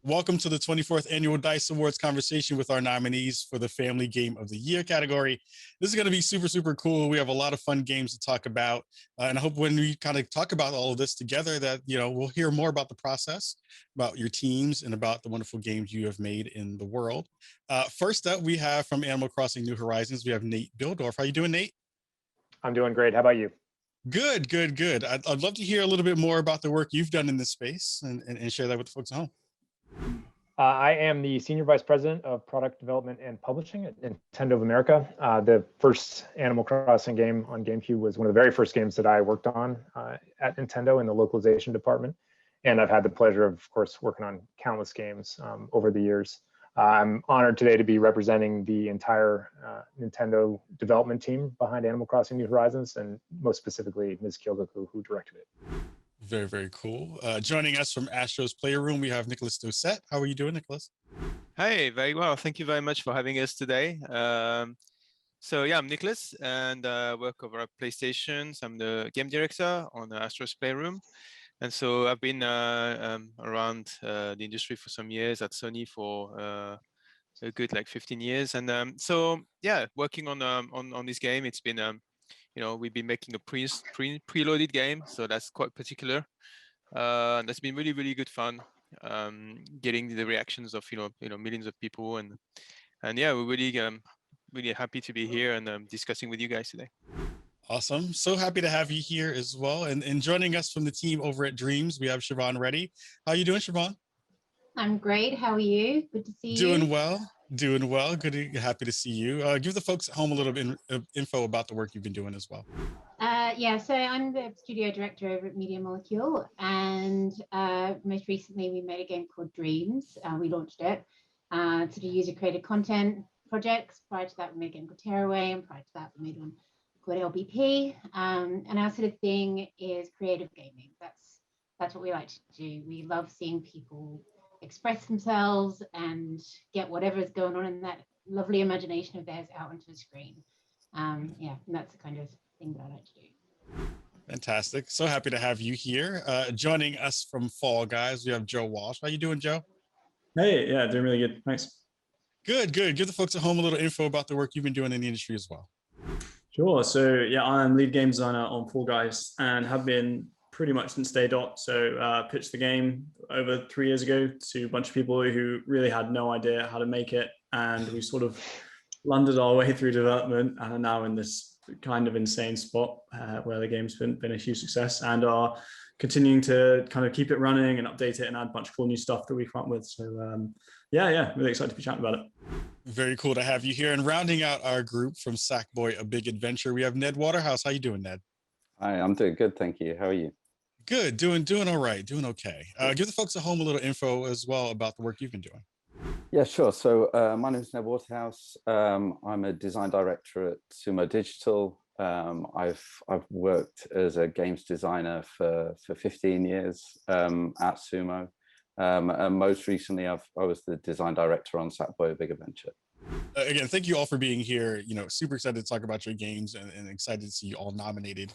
Welcome to the 24th Annual D.I.C.E Awards conversation with our nominees for the Family Game of the Year category. This is going to be super, super cool. We have a lot of fun games to talk about. And I hope when we kind of talk about all of this together that, we'll hear more about the process, about your teams, and about the wonderful games you have made in the world. First up, we have from Animal Crossing New Horizons, we have Nate Bildorf. How you doing, Nate? I'm doing great. How about you? Good, good, good. I'd love to hear a little bit more about the work you've done in this space and share that with the folks at home. I am the Senior Vice President of Product Development and Publishing at Nintendo of America. The first Animal Crossing game on GameCube was one of the very first games that I worked on at Nintendo in the localization department. And I've had the pleasure of course, working on countless games over the years. I'm honored today to be representing the entire Nintendo development team behind Animal Crossing New Horizons, and most specifically, Ms. Kyogoku, who directed it. Very, very cool. Joining us from Astro's Playroom, we have Nicholas Doucette. How are you doing, Nicholas? Hey, very well. Thank you very much for having us today. So yeah, I'm Nicholas, and work over at PlayStation. I'm the game director on Astro's Playroom. And so I've been around the industry for some years, at Sony for a good 15 years. And so yeah, working on this game, it's been we've been making a preloaded game, so that's quite particular. That's been really, really good fun. Getting the reactions of millions of people, and yeah, we're really happy to be here and discussing with you guys today. Awesome. So happy to have you here as well. And joining us from the team over at Dreams, we have Siobhan Reddy. How are you doing, Siobhan? I'm great. How are you? Good to see you. Doing well. Doing well. Good. Happy to see you. Give the folks at home a little bit of info about the work you've been doing as well. Yeah, so I'm the studio director over at Media Molecule, and most recently we made a game called Dreams. We launched it to do user-created content projects. Prior to that, we made a game called Tearaway, and prior to that, we made one called LBP. And our sort of thing is creative gaming. That's what we like to do. We love seeing people express themselves and get whatever is going on in that lovely imagination of theirs out onto the screen. Yeah, and that's the kind of thing that I like to do. Fantastic. So happy to have you here. Joining us from Fall Guys, we have Joe Walsh. How you doing, Joe? Hey, yeah, doing really good. Thanks. Good, good. Give the folks at home a little info about the work you've been doing in the industry as well. Sure. So yeah, I'm lead game designer on Fall Guys and have been pretty much since day dot. So pitched the game over 3 years ago to a bunch of people who really had no idea how to make it. And we sort of landed our way through development and are now in this kind of insane spot where the game's been a huge success and are continuing to kind of keep it running and update it and add a bunch of cool new stuff that we come up with. So yeah, really excited to be chatting about it. Very cool to have you here. And rounding out our group from Sackboy, A Big Adventure, we have Ned Waterhouse. How you doing, Ned? Hi, I'm doing good, thank you. How are you? Good, doing all right, doing okay. Give the folks at home a little info as well about the work you've been doing. Yeah, sure. So my name is Ned Waterhouse. I'm a design director at Sumo Digital. I've worked as a games designer for 15 years at Sumo. And most recently, I was the design director on Sackboy, A Big Adventure. Again, thank you all for being here. Super excited to talk about your games and excited to see you all nominated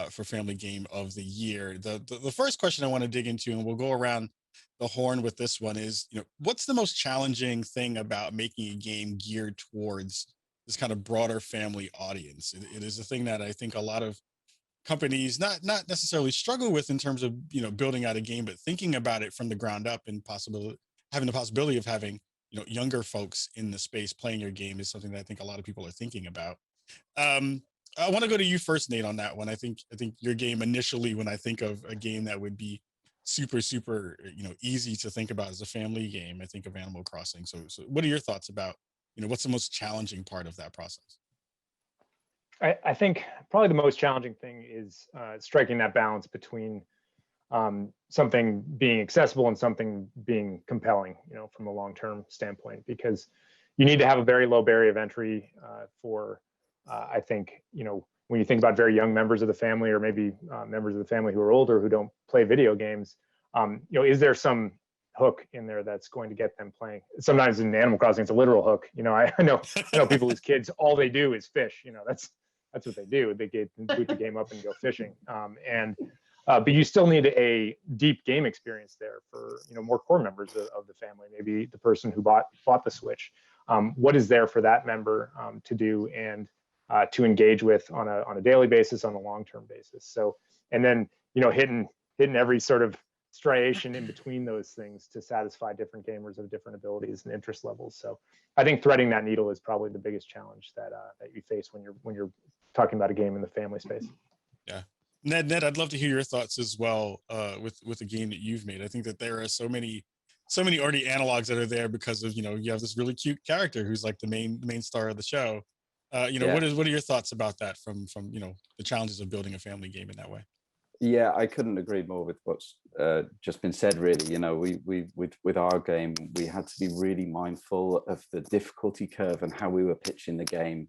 for Family Game of the Year. The first question I want to dig into, and we'll go around the horn with this one, is what's the most challenging thing about making a game geared towards this kind of broader family audience? It is a thing that I think a lot of companies not necessarily struggle with in terms of building out a game, but thinking about it from the ground up and having the possibility of having younger folks in the space playing your game is something that I think a lot of people are thinking about. I want to go to you first, Nate, on that one. I think your game initially, when I think of a game that would be super easy to think about as a family game, I think of Animal Crossing. So what are your thoughts about what's the most challenging part of that process? I think probably the most challenging thing is striking that balance between something being accessible and something being compelling, from a long-term standpoint, because you need to have a very low barrier of entry for, I think, when you think about very young members of the family, or maybe members of the family who are older who don't play video games, is there some hook in there that's going to get them playing? Sometimes in Animal Crossing, it's a literal hook. I know people whose kids, all they do is fish. That's what they do. They boot the game up and go fishing. And But you still need a deep game experience there for more core members of the family. Maybe the person who bought the Switch. What is there for that member to do and to engage with on a daily basis, on a long-term basis? So, and then hitting every sort of striation in between those things to satisfy different gamers of different abilities and interest levels. So I think threading that needle is probably the biggest challenge that you face when you're talking about a game in the family space. Yeah. Ned, I'd love to hear your thoughts as well with the game that you've made. I think that there are so many already analogs that are there because of you have this really cute character who's like the main star of the show. Yeah. What are your thoughts about that from the challenges of building a family game in that way? Yeah, I couldn't agree more with what's just been said. Really, we with our game, we had to be really mindful of the difficulty curve and how we were pitching the game.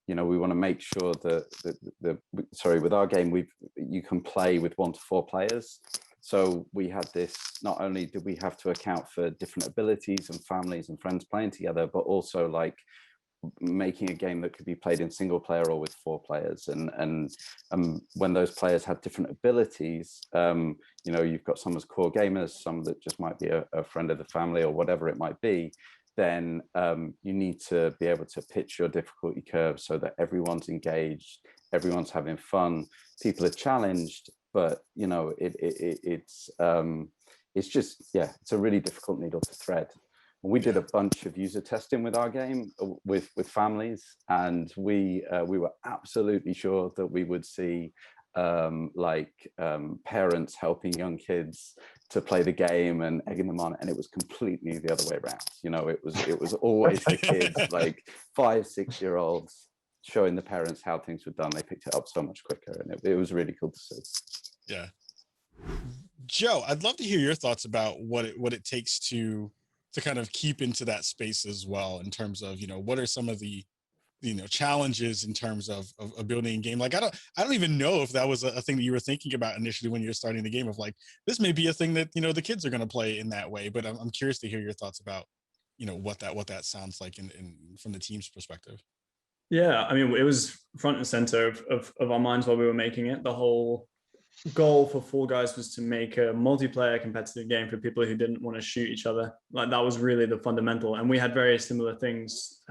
We want to make sure that with our game, you can play with 1 to 4 players. So we had this, not only did we have to account for different abilities and families and friends playing together, but also like making a game that could be played in single player or with 4 players. And when those players have different abilities, you've got some as core gamers, some that just might be a friend of the family or whatever it might be, then you need to be able to pitch your difficulty curve so that everyone's engaged, everyone's having fun, people are challenged, but it's just, it's a really difficult needle to thread. We did a bunch of user testing with our game with families, and we were absolutely sure that we would see parents helping young kids to play the game and egging them on, and it was completely the other way around. It was always the kids, like 5-6-year-olds, showing the parents how things were done. They picked it up so much quicker, and it was really cool to see. Yeah. Joe, I'd love to hear your thoughts about what it takes to kind of keep into that space as well, in terms of what are some of the challenges in terms of building a game. Like I don't even know if that was a thing that you were thinking about initially when you were starting the game, of like, this may be a thing that the kids are going to play in that way. But I'm curious to hear your thoughts about what that sounds like in from the team's perspective. Yeah, I mean, it was front and center of our minds while we were making it. The whole goal for Fall Guys was to make a multiplayer competitive game for people who didn't want to shoot each other. Like, that was really the fundamental. And we had very similar things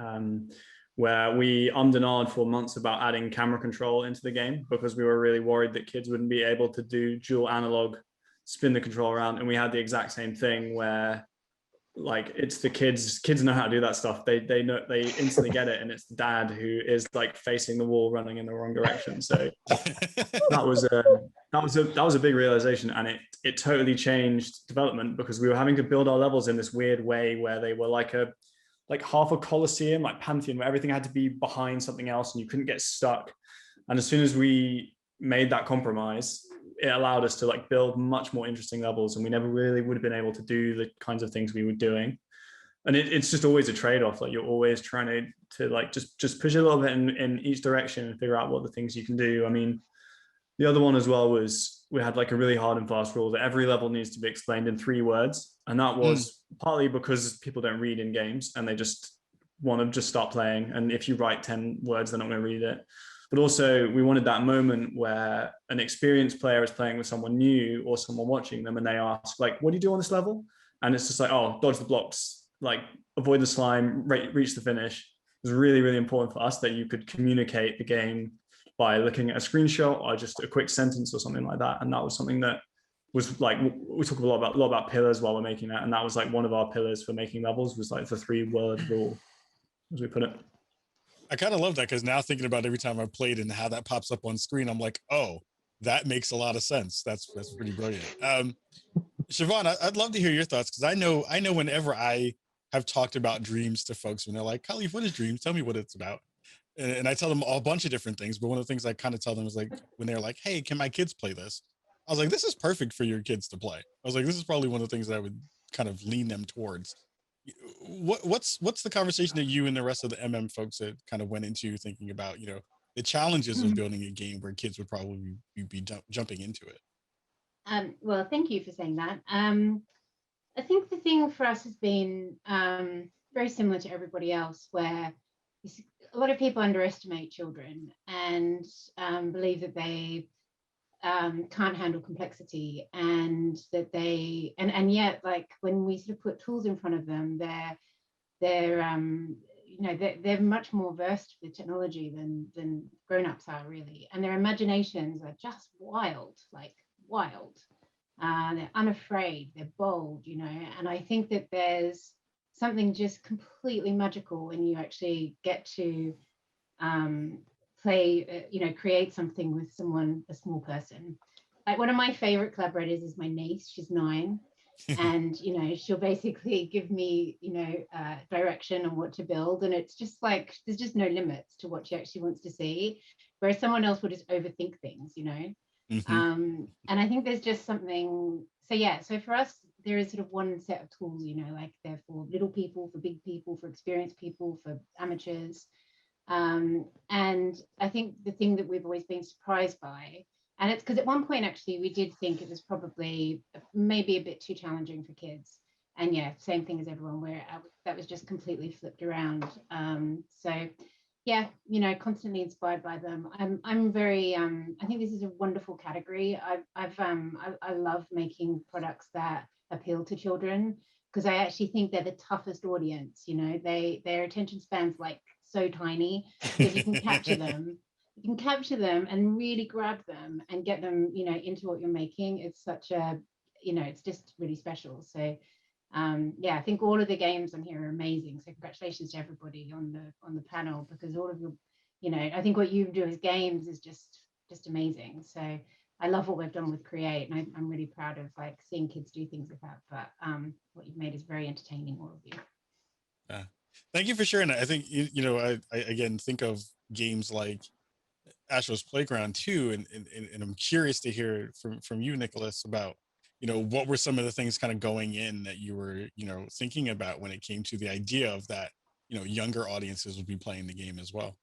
where we ummed and ahed for months about adding camera control into the game, because we were really worried that kids wouldn't be able to do dual analog, spin the control around. And we had the exact same thing where, like, it's the kids know how to do that stuff. They know, they instantly get it, and it's the dad who is like facing the wall running in the wrong direction. So that was a big realization, and it totally changed development, because we were having to build our levels in this weird way where they were like half a coliseum, like Pantheon, where everything had to be behind something else and you couldn't get stuck. And as soon as we made that compromise, it allowed us to like build much more interesting levels, and we never really would have been able to do the kinds of things we were doing. And it's just always a trade-off. Like, you're always trying to like just push a little bit in each direction and figure out what the things you can do. I mean, the other one as well was we had like a really hard and fast rule that every level needs to be explained in 3 words. And that was partly because people don't read in games and they just want to just start playing. And if you write 10 words, they're not going to read it. But also, we wanted that moment where an experienced player is playing with someone new or someone watching them, and they ask, like, what do you do on this level? And it's just like, oh, dodge the blocks, like avoid the slime, reach the finish. It was really, really important for us that you could communicate the game by looking at a screenshot or just a quick sentence or something like that. And that was something that was like, we talk a lot about pillars while we're making that. And that was like one of our pillars for making levels, was like the 3-word rule, as we put it. I kind of love that, because now thinking about every time I've played and how that pops up on screen, I'm like, oh, that makes a lot of sense. That's pretty brilliant. Siobhan, I'd love to hear your thoughts, because I know whenever I have talked about dreams to folks, when they're like, Kahlief, what is dreams? Tell me what it's about. And I tell them a bunch of different things, but one of the things I kind of tell them is, like, when they're like, hey, can my kids play this? I was like, this is perfect for your kids to play. I was like, this is probably one of the things that I would kind of lean them towards. What's the conversation that you and the rest of the MM folks that kind of went into, thinking about the challenges of building a game where kids would probably be jumping into it? Well, thank you for saying that. I think the thing for us has been very similar to everybody else, where a lot of people underestimate children and believe that they can't handle complexity, and that they and yet, like, when we sort of put tools in front of them, they're they're much more versed with technology than grown-ups are, really, and their imaginations are just wild, like wild. They're unafraid, they're bold, and I think that there's something just completely magical when you actually get to play, create something with someone, a small person. Like, one of my favorite collaborators is my niece. She's 9, and she'll basically give me direction on what to build, and it's just like there's just no limits to what she actually wants to see, whereas someone else will just overthink things. And I think there's just something. So for us, there is sort of one set of tools, like they're for little people, for big people, for experienced people, for amateurs. And I think the thing that we've always been surprised by, and it's because at one point actually we did think it was probably maybe a bit too challenging for kids, and yeah, same thing as everyone, where that was just completely flipped around. So yeah, constantly inspired by them. I'm very I think this is a wonderful category. I love making products that appeal to children, because I actually think they're the toughest audience. Their attention span's like so tiny, because you can capture them. You can capture them and really grab them and get them, into what you're making. It's such a, it's just really special. So yeah, I think all of the games on here are amazing. So congratulations to everybody on the panel, because all of your, I think what you do as games is just amazing. So I love what we've done with Create, and I'm really proud of like seeing kids do things like that. But what you've made is very entertaining, all of you. Yeah. Thank you for sharing that. I think I again think of games like Astro's Playground too, and I'm curious to hear from you, Nicholas, about what were some of the things kind of going in that you were thinking about when it came to the idea of that younger audiences would be playing the game as well.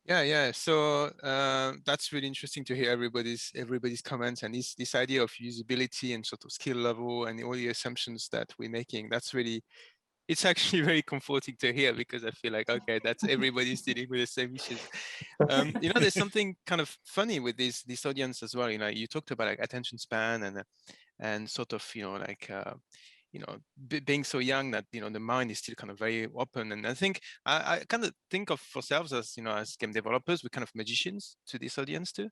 Yeah. So that's really interesting to hear everybody's comments, and this idea of usability and sort of skill level and all the assumptions that we're making. It's actually very comforting to hear, because I feel like, okay, that's everybody's dealing with the same issues. There's something kind of funny with this audience as well. You talked about like attention span and sort of being so young that the mind is still kind of very open. And I think I kind of think of ourselves as as game developers, we're kind of magicians to this audience too.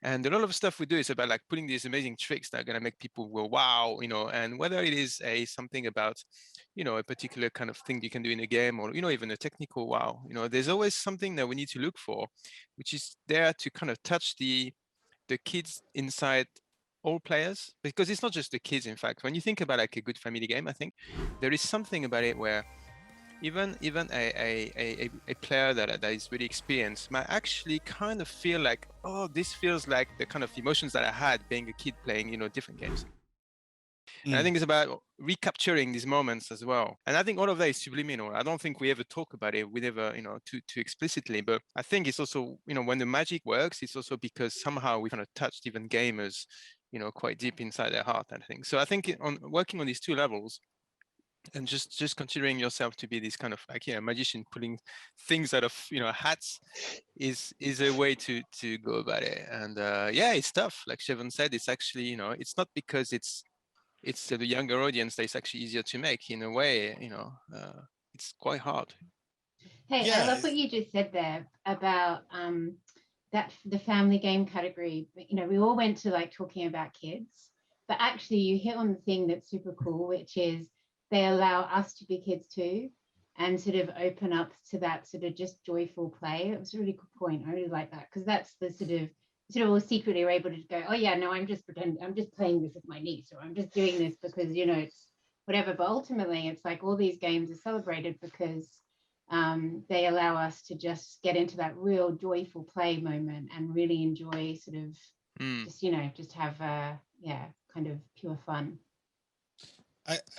And a lot of stuff we do is about like putting these amazing tricks that are going to make people go wow, and whether it is something about a particular kind of thing you can do in a game, or even a technical wow, there's always something that we need to look for, which is there to kind of touch the kids inside all players, because it's not just the kids. In fact, when you think about like a good family game, I think there is something about it where even a player that is really experienced might actually kind of feel like, oh, this feels like the kind of emotions that I had being a kid playing different games. And I think it's about recapturing these moments as well. And I think all of that is subliminal. I don't think we ever talk about it. We never, too explicitly. But I think it's also, when the magic works, it's also because somehow we kind of touched even gamers, quite deep inside their heart, I think. So I think on working on these two levels, and just considering yourself to be this kind of like magician pulling things out of hats is a way to go about it. And yeah, it's tough. Like Siobhan said, it's actually it's not because it's the younger audience that it's actually easier to make. In a way, it's quite hard. Hey, Yeah. I love what you just said there about that the family game category. We all went to like talking about kids, but actually you hit on the thing that's super cool, which is they allow us to be kids too, and sort of open up to that sort of just joyful play. It was a really good point. I really like that, because that's the sort of all secretly are able to go, oh yeah, no, I'm just pretending, I'm just playing this with my niece, or I'm just doing this because it's whatever. But ultimately it's like all these games are celebrated because they allow us to just get into that real joyful play moment and really enjoy sort of just have kind of pure fun.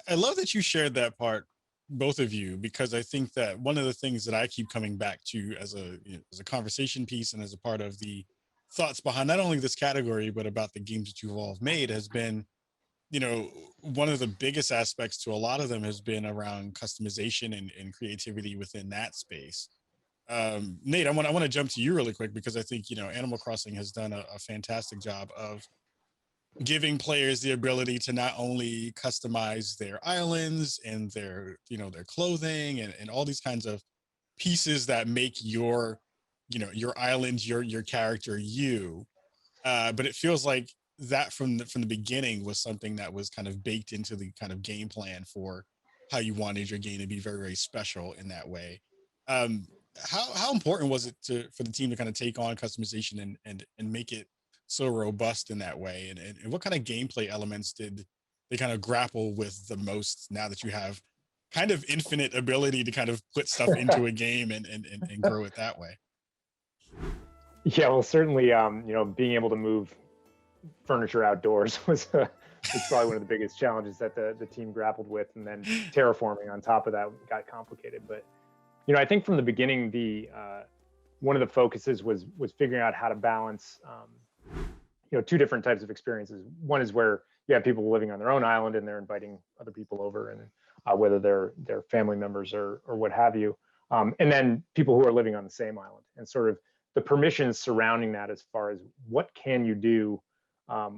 I love that you shared that part, both of you, because I think that one of the things that I keep coming back to as a conversation piece and as a part of the thoughts behind not only this category but about the games that you've all made has been, one of the biggest aspects to a lot of them has been around customization and creativity within that space. Nate, I want to jump to you really quick because I think, you know, Animal Crossing has done a fantastic job of giving players the ability to not only customize their islands and their, you know, their clothing and all these kinds of pieces that make your, you know, your island, your character, you. But it feels like that from the beginning was something that was kind of baked into the kind of game plan for how you wanted your game to be very, very special in that way. Um, how important was it for the team to kind of take on customization and make it so robust in that way? And what kind of gameplay elements did they kind of grapple with the most now that you have kind of infinite ability to kind of put stuff into a game and grow it that way? Yeah, well, certainly, you know, being able to move furniture outdoors was probably one of the biggest challenges that the team grappled with, and then terraforming on top of that got complicated. But you know, I think from the beginning, one of the focuses was figuring out how to balance, you know, two different types of experiences. One is where you have people living on their own island and they're inviting other people over, and whether they're family members or what have you, and then people who are living on the same island, and sort of the permissions surrounding that as far as what can you do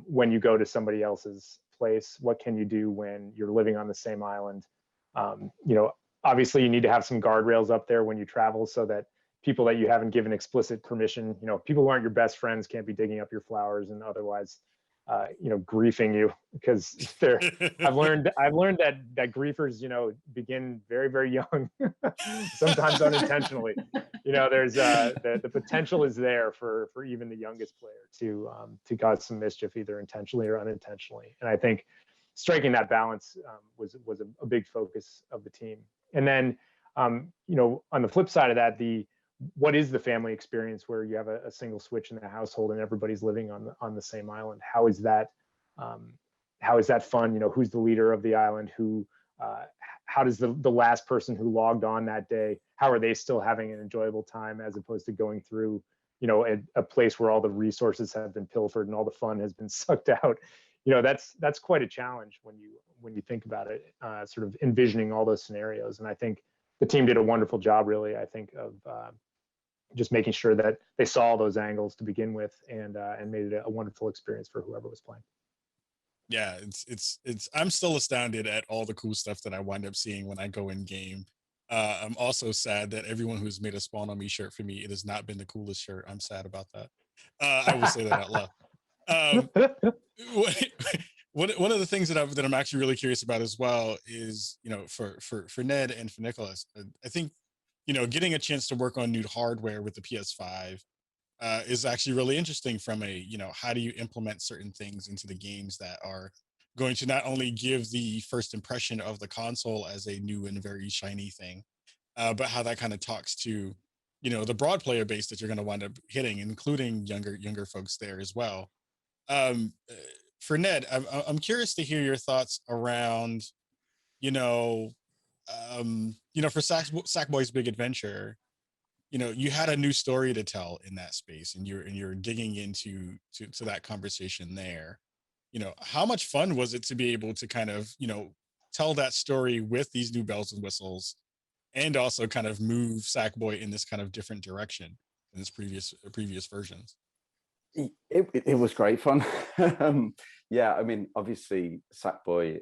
when you go to somebody else's place, what can you do when you're living on the same island. You know, obviously you need to have some guardrails up there when you travel so that people that you haven't given explicit permission, you know, people who aren't your best friends can't be digging up your flowers and otherwise, you know, griefing you, because they're, I've learned that griefers, you know, begin very, very young, sometimes unintentionally. You know, there's the potential is there for even the youngest player to cause some mischief, either intentionally or unintentionally. And I think striking that balance was a big focus of the team. And then, you know, on the flip side of that, what is the family experience where you have a single switch in the household and everybody's living on the same island? How is that fun? You know, who's the leader of the island? How does the last person who logged on that day, how are they still having an enjoyable time, as opposed to going through, you know, a place where all the resources have been pilfered and all the fun has been sucked out? You know, that's quite a challenge when you think about it, sort of envisioning all those scenarios. And I think the team did a wonderful job, really, I think, of just making sure that they saw all those angles to begin with, and made it a wonderful experience for whoever was playing. Yeah, it's I'm still astounded at all the cool stuff that I wind up seeing when I go in game. I'm also sad that everyone who's made a Spawn on Me shirt for me, it has not been the coolest shirt. I'm sad about that. I will say that out loud. One of the things that I'm actually really curious about as well is, you know, for Ned and for Nicholas, I think, you know, getting a chance to work on new hardware with the PS5 is actually really interesting from a, you know, how do you implement certain things into the games that are going to not only give the first impression of the console as a new and very shiny thing, but how that kind of talks to, you know, the broad player base that you're going to wind up hitting, including younger folks there as well. For Ned, I'm curious to hear your thoughts around, you know, for Sackboy's Big Adventure. You know, you had a new story to tell in that space, and you're digging into that conversation there. You know, how much fun was it to be able to kind of, you know, tell that story with these new bells and whistles, and also kind of move Sackboy in this kind of different direction than its previous versions? It was great fun. Yeah, I mean, obviously Sackboy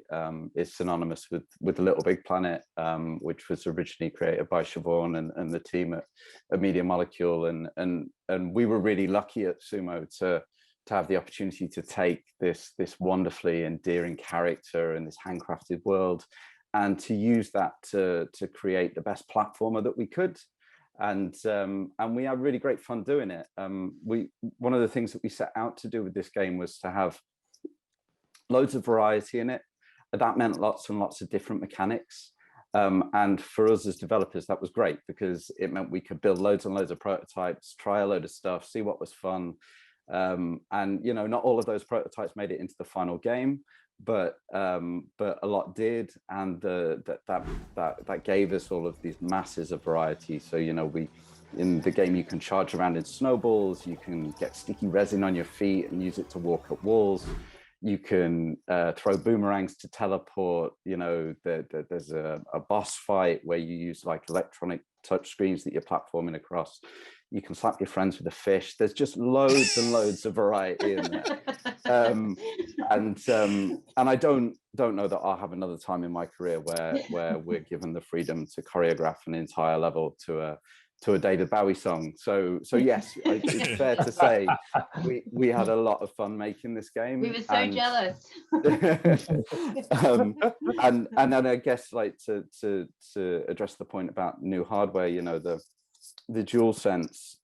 is synonymous with the Little Big Planet, which was originally created by Siobhan and the team at Media Molecule, and we were really lucky at Sumo to have the opportunity to take this wonderfully endearing character and this handcrafted world, and to use that to create the best platformer that we could. And we had really great fun doing it. One of the things that we set out to do with this game was to have loads of variety in it. That meant lots and lots of different mechanics. And for us as developers, that was great, because it meant we could build loads and loads of prototypes, try a load of stuff, see what was fun. And, you know, not all of those prototypes made it into the final game, but a lot did, and that gave us all of these masses of variety. So, you know, in the game you can charge around in snowballs, you can get sticky resin on your feet and use it to walk up walls, You can throw boomerangs to teleport. You know, there's a boss fight where you use like electronic touch screens that you're platforming across. You can slap your friends with a fish. There's just loads and loads of variety in there. And I don't know that I'll have another time in my career where we're given the freedom to choreograph an entire level to a David Bowie song. So yes, it's fair to say we had a lot of fun making this game. We were so jealous. And then I guess, like, to address the point about new hardware, you know, the DualSense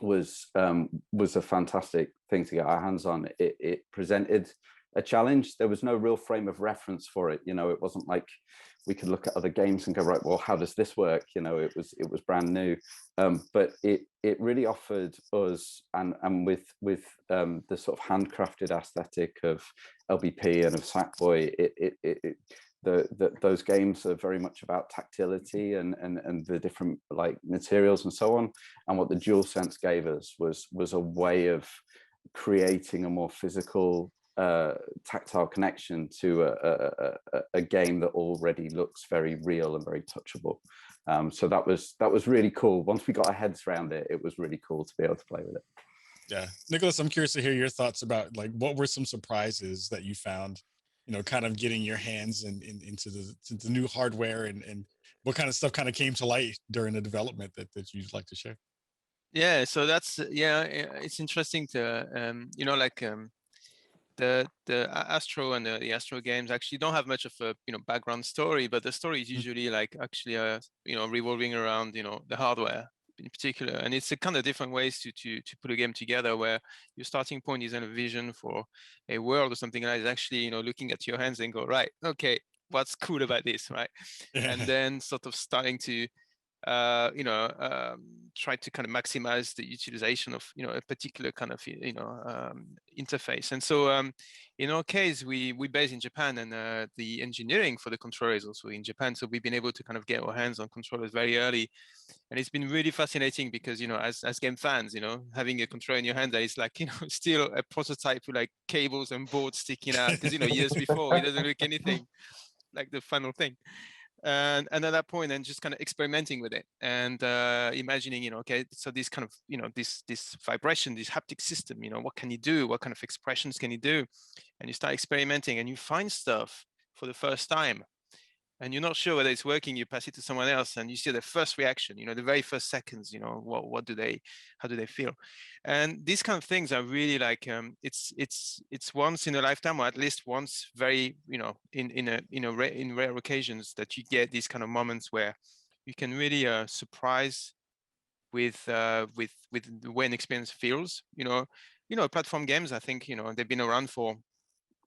was a fantastic thing to get our hands on. It presented a challenge. There was no real frame of reference for it. You know, it wasn't like we could look at other games and go, right, well, how does this work? You know, it was brand new. But it really offered us, and with the sort of handcrafted aesthetic of LBP and of Sackboy, those games are very much about tactility and the different like materials and so on. And what the DualSense gave us was a way of creating a more physical, tactile connection to a game that already looks very real and very touchable. So that was really cool. Once we got our heads around it, it was really cool to be able to play with it. Yeah, Nicholas, I'm curious to hear your thoughts about, like, what were some surprises that you found, you know, kind of getting your hands into the new hardware, and what kind of stuff kind of came to light during the development that you'd like to share? Yeah, so that's it's interesting to you know, like the Astro and the Astro games actually don't have much of a, you know, background story, but the story is usually like actually you know, revolving around, you know, the hardware in particular. And it's a kind of different ways to put a game together, where your starting point is a vision for a world or something like that, is actually, you know, looking at your hands and go, right, okay, what's cool about this, right? And then sort of starting to you know, try to kind of maximize the utilization of, you know, a particular kind of, you know, interface. And so in our case, we based in Japan, and the engineering for the controller is also in Japan. So we've been able to kind of get our hands on controllers very early. And it's been really fascinating because, you know, as game fans, you know, having a controller in your hand that is like, you know, still a prototype with like cables and boards sticking out, because, you know, years before, it doesn't look anything like the final thing. And at that point, and just kind of experimenting with it, and imagining, you know, okay, so this kind of, you know, this vibration, this haptic system, you know, what can you do? What kind of expressions can you do? And you start experimenting, and you find stuff for the first time, and you're not sure whether it's working. You pass it to someone else, and you see the first reaction, you know, the very first seconds, you know, how do they feel? And these kind of things are really like, it's once in a lifetime, or at least once, very, you know, in rare occasions, that you get these kind of moments where you can really surprise with the way an experience feels. You know, platform games, I think, you know, they've been around for,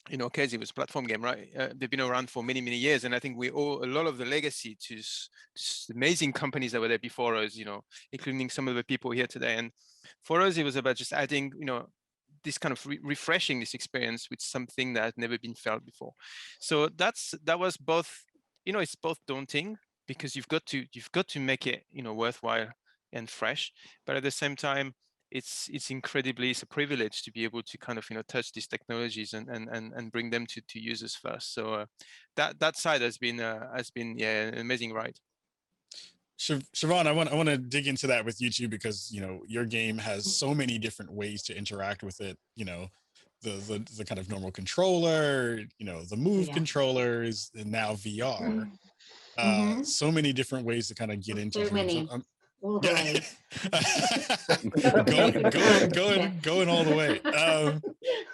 in our case, it was a platform game, right? They've been around for many, many years. And I think we owe a lot of the legacy to amazing companies that were there before us, you know, including some of the people here today. And for us, it was about just adding, you know, this kind of refreshing this experience with something that had never been felt before. So that was both, you know, it's both daunting, because you've got to make it, you know, worthwhile and fresh. But at the same time, it's a privilege to be able to kind of, you know, touch these technologies and bring them to users first. So that side has been yeah, an amazing ride. Siobhan, I want to dig into that with you too, because, you know, your game has so many different ways to interact with it. You know, the kind of normal controller, you know, the move controllers, and now VR. So many different ways to kind of get into so games. many. All the way. going all the way.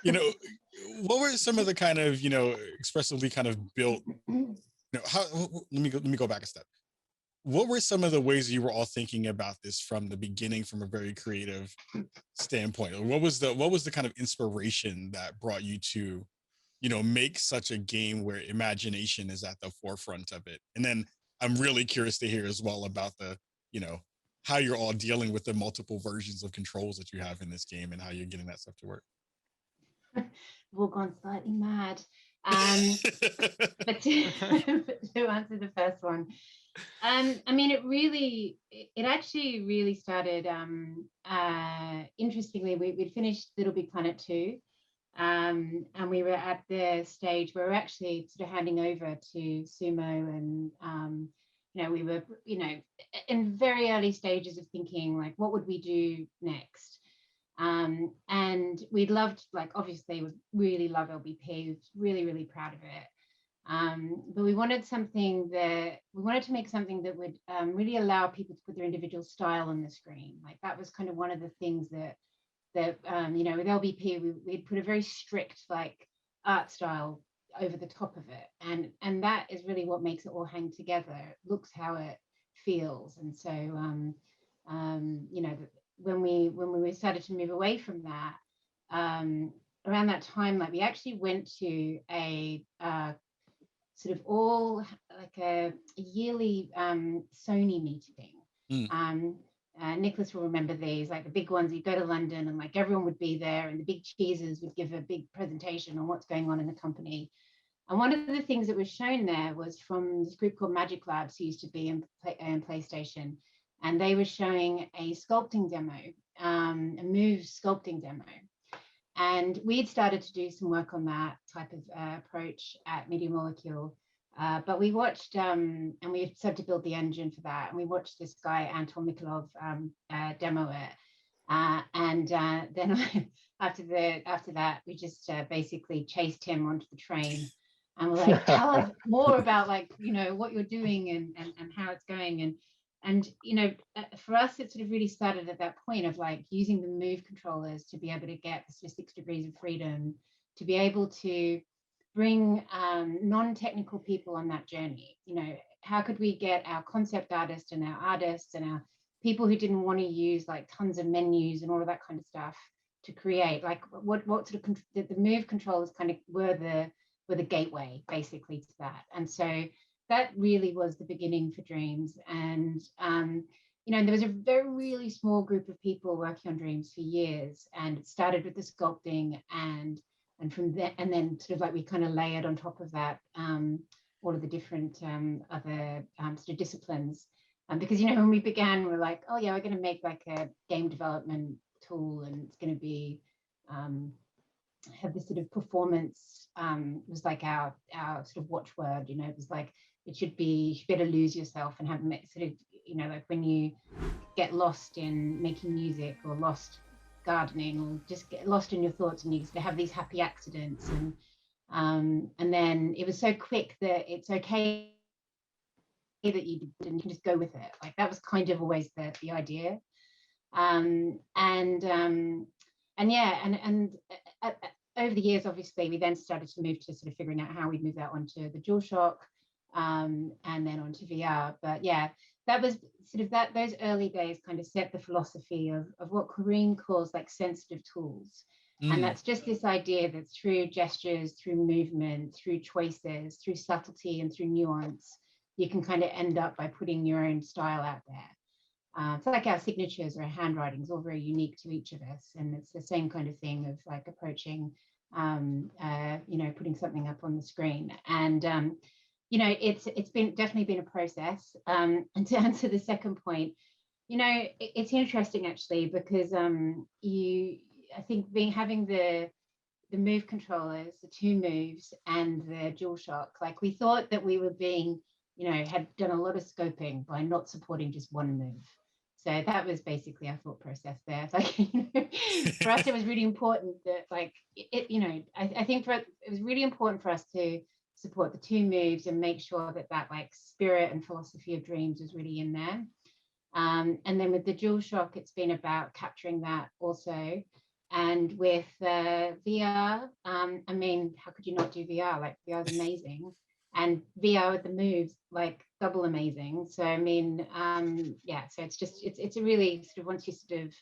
You know, what were some of the kind of, you know, expressively kind of built, you know, let me go back a step. What were some of the ways you were all thinking about this from the beginning, from a very creative standpoint? What was the kind of inspiration that brought you to, you know, make such a game where imagination is at the forefront of it? And then I'm really curious to hear as well about the, you know, how you're all dealing with the multiple versions of controls that you have in this game, and how you're getting that stuff to work. We've all gone slightly mad. But to answer the first one, I mean, it actually really started, interestingly, we'd finished Little Big Planet 2, And we were at the stage where we're actually sort of handing over to Sumo, and we were in very early stages of thinking like, what would we do next? And we'd loved, like, obviously we really love LBP, was really proud of it. But we wanted to make something that would really allow people to put their individual style on the screen. Like, that was kind of one of the things that with LBP, we'd put a very strict like art style over the top of it, and that is really what makes it all hang together. It looks how it feels. And so when we started to move away from that, around that time, like, we actually went to a sort of all like a yearly Sony meeting. Nicholas will remember these, like the big ones. You go to London and like everyone would be there, and the big cheeses would give a big presentation on what's going on in the company. And one of the things that was shown there was from this group called Magic Labs, who used to be in PlayStation, and they were showing a sculpting demo, a move sculpting demo. And we had started to do some work on that type of approach at Media Molecule. But we watched, and we started to build the engine for that. And we watched this guy, Anton Mikhailov, demo it. And then after that, we just basically chased him onto the train. And we're like, tell us more about, like, what you're doing and how it's going. And for us, it sort of really started at that point of like using the move controllers to be able to get the sort of 6 degrees of freedom, to be able to bring non-technical people on that journey. How could we get our concept artists and our artists and our people who didn't want to use like tons of menus and all of that kind of stuff to create, like, what sort of the move controllers kind of were the gateway basically to that. And so that really was the beginning for Dreams. And there was a very really small group of people working on Dreams for years, and it started with the sculpting, and from there, and then sort of like we kind of layered on top of that all of the different other sort of disciplines. Because when we began, we're like, oh yeah, we're going to make like a game development tool, and it's going to be have this sort of performance, was like our sort of watchword. It was like, it should be, you should better lose yourself and have sort of, like when you get lost in making music or lost gardening or just get lost in your thoughts, and you sort of have these happy accidents, and then it was so quick that it's okay that you can just go with it. Like, that was kind of always the idea. Over the years, obviously, we then started to move to sort of figuring out how we'd move that onto the DualShock, and then onto VR. But yeah, that was sort of those early days kind of set the philosophy of what Kareem calls like sensitive tools. And that's just this idea that through gestures, through movement, through choices, through subtlety, and through nuance, you can kind of end up by putting your own style out there. It's like our signatures or our handwriting is all very unique to each of us, and it's the same kind of thing of like approaching, putting something up on the screen. And it's definitely been a process. And to answer the second point, it's interesting actually, because I think having the move controllers, the 2 moves and the DualShock, like, we thought that we were being, had done a lot of scoping by not supporting just one move. So that was basically our thought process there. Like, for us, it was really important that, like, I think it was really important for us to support the 2 moves and make sure that like spirit and philosophy of Dreams was really in there. And then with the DualShock, it's been about capturing that also. And with VR, I mean, how could you not do VR? Like, VR is amazing. And VR with the moves, like, double amazing. So I mean, so it's a really sort of, once you sort of,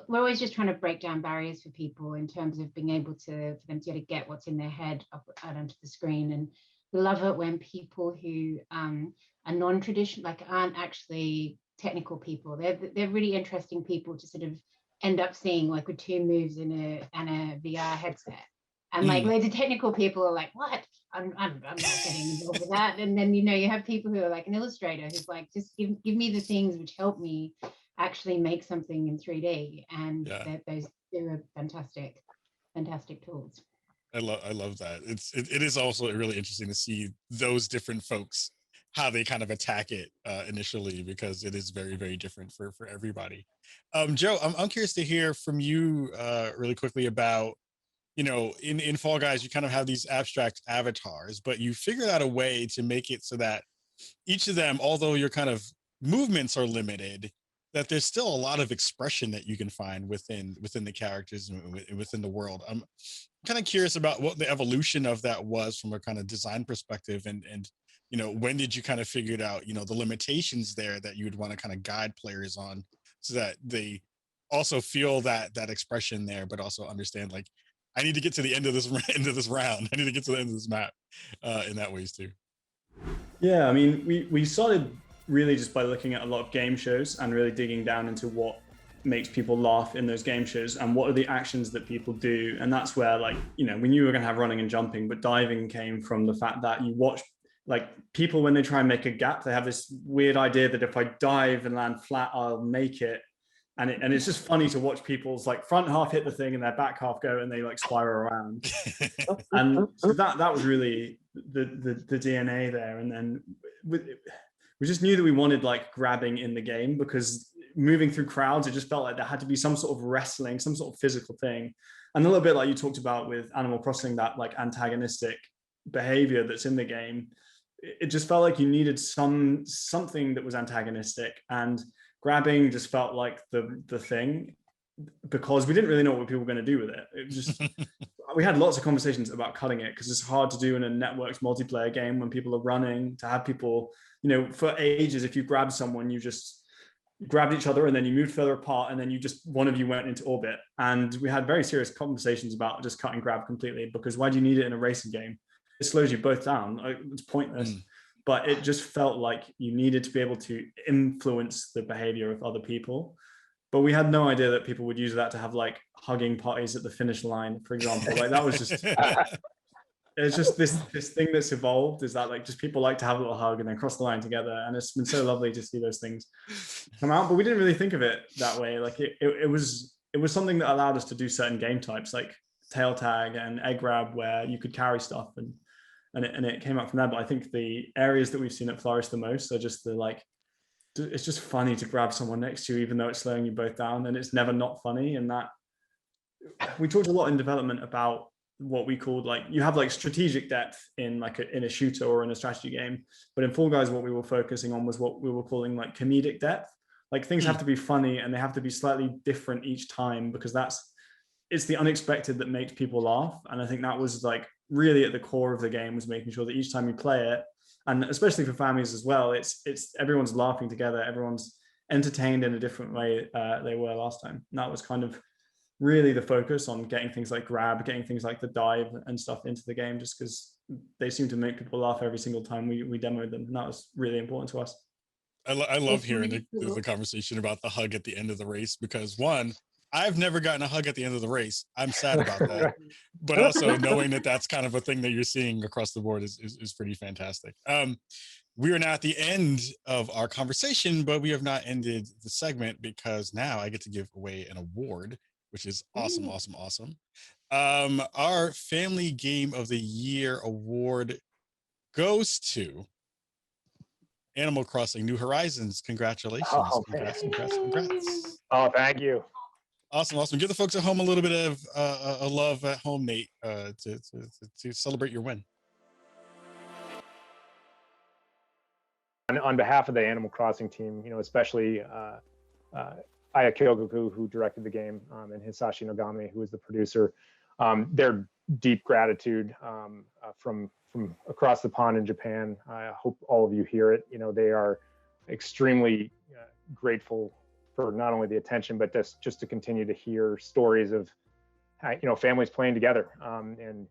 we're always just trying to break down barriers for people in terms of being able for them to get what's in their head up out onto the screen. And we love it when people who are non-traditional, like, aren't actually technical people, they're really interesting people to sort of end up seeing, like, with 2 moves and a VR headset. And like loads of technical people are like, what? I'm not getting involved with that. And then, you have people who are like an illustrator who's like, just give me the things which help me actually make something in 3D. And those are fantastic. fantastic tools. I love that. It is also really interesting to see those different folks, how they kind of attack it initially, because it is very, very different for everybody. Joe, I'm curious to hear from you really quickly about, in Fall Guys, you kind of have these abstract avatars, but you figured out a way to make it so that each of them, although your kind of movements are limited, that there's still a lot of expression that you can find within the characters and within the world. I'm kind of curious about what the evolution of that was from a kind of design perspective, and when did you kind of figure it out, the limitations there that you would want to kind of guide players on, so that they also feel that expression there, but also understand, like, I need to get to the end of this round. I need to get to the end of this map in that ways too. Yeah, I mean, we started really just by looking at a lot of game shows and really digging down into what makes people laugh in those game shows and what are the actions that people do. And that's where, like, we knew we were going to have running and jumping, but diving came from the fact that you watch, like, people, when they try and make a gap, they have this weird idea that if I dive and land flat, I'll make it. And it's just funny to watch people's, like, front half hit the thing and their back half go and they, like, spiral around. And so that was really the DNA there. And then we just knew that we wanted, like, grabbing in the game, because moving through crowds, it just felt like there had to be some sort of wrestling, some sort of physical thing. And a little bit like you talked about with Animal Crossing, that, like, antagonistic behavior that's in the game, it just felt like you needed something that was antagonistic, and grabbing just felt like the thing, because we didn't really know what people were going to do with it. It was just we had lots of conversations about cutting it, because it's hard to do in a networked multiplayer game when people are running, to have people, for ages, if you grab someone, you just grabbed each other and then you moved further apart, and then one of you went into orbit. And we had very serious conversations about just cutting grab completely, because why do you need it in a racing game? It slows you both down. It's pointless. But it just felt like you needed to be able to influence the behavior of other people. But we had no idea that people would use that to have, like, hugging parties at the finish line, for example. Like, that was just it's just this thing that's evolved, is that, like, just people like to have a little hug and then cross the line together. And it's been so lovely to see those things come out. But we didn't really think of it that way. Like, it was something that allowed us to do certain game types, like tail tag and egg grab, where you could carry stuff, and it came out from there. But I think the areas that we've seen it flourish the most are just it's just funny to grab someone next to you, even though it's slowing you both down, and it's never not funny. And that, we talked a lot in development about what we called, like, you have, like, strategic depth in, like, in a shooter or in a strategy game, but in Fall Guys, what we were focusing on was what we were calling, like, comedic depth. Like, things have to be funny, and they have to be slightly different each time, because it's the unexpected that makes people laugh. And I think that was, like, really at the core of the game, was making sure that each time you play it, and especially for families as well, it's everyone's laughing together, everyone's entertained in a different way they were last time. And that was kind of really the focus, on getting things like grab, getting things like the dive and stuff into the game, just because they seem to make people laugh every single time we demoed them, and that was really important to us. I love hearing the conversation about the hug at the end of the race, because, one, I've never gotten a hug at the end of the race. I'm sad about that. But also knowing that that's kind of a thing that you're seeing across the board is pretty fantastic. We are now at the end of our conversation, but we have not ended the segment, because now I get to give away an award, which is awesome, awesome, awesome. Our Family Game of the Year award goes to Animal Crossing New Horizons. Congratulations. Oh, Congrats. Oh, thank you. Awesome. Give the folks at home a little bit of a love at home, Nate, to celebrate your win. On behalf of the Animal Crossing team, especially Aya Kyogoku, who directed the game, and Hisashi Nogami, who was the producer, their deep gratitude from across the pond in Japan. I hope all of you hear it. They are extremely grateful for not only the attention, but just to continue to hear stories of families playing together, and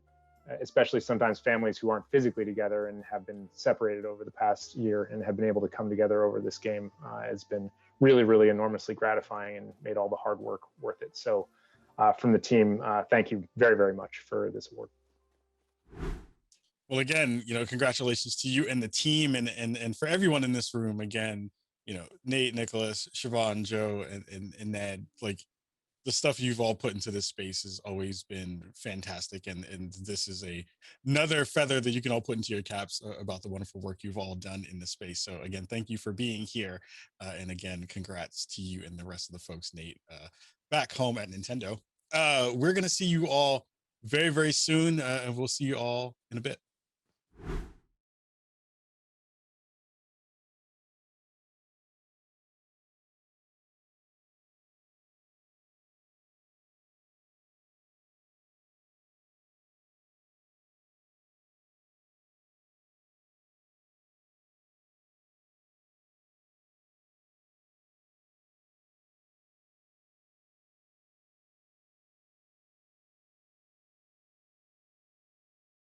especially sometimes families who aren't physically together and have been separated over the past year and have been able to come together over this game. Has been really, really enormously gratifying and made all the hard work worth it. So from the team, thank you very, very much for this award. Well, again, congratulations to you and the team, and for everyone in this room. Again, Nate, Nicholas, Siobhan, Joe, and Ned. Like, the stuff you've all put into this space has always been fantastic, and this is another feather that you can all put into your caps about the wonderful work you've all done in the space. So again, thank you for being here, and again, congrats to you and the rest of the folks, Nate, back home at Nintendo. We're gonna see you all very, very soon, and we'll see you all in a bit.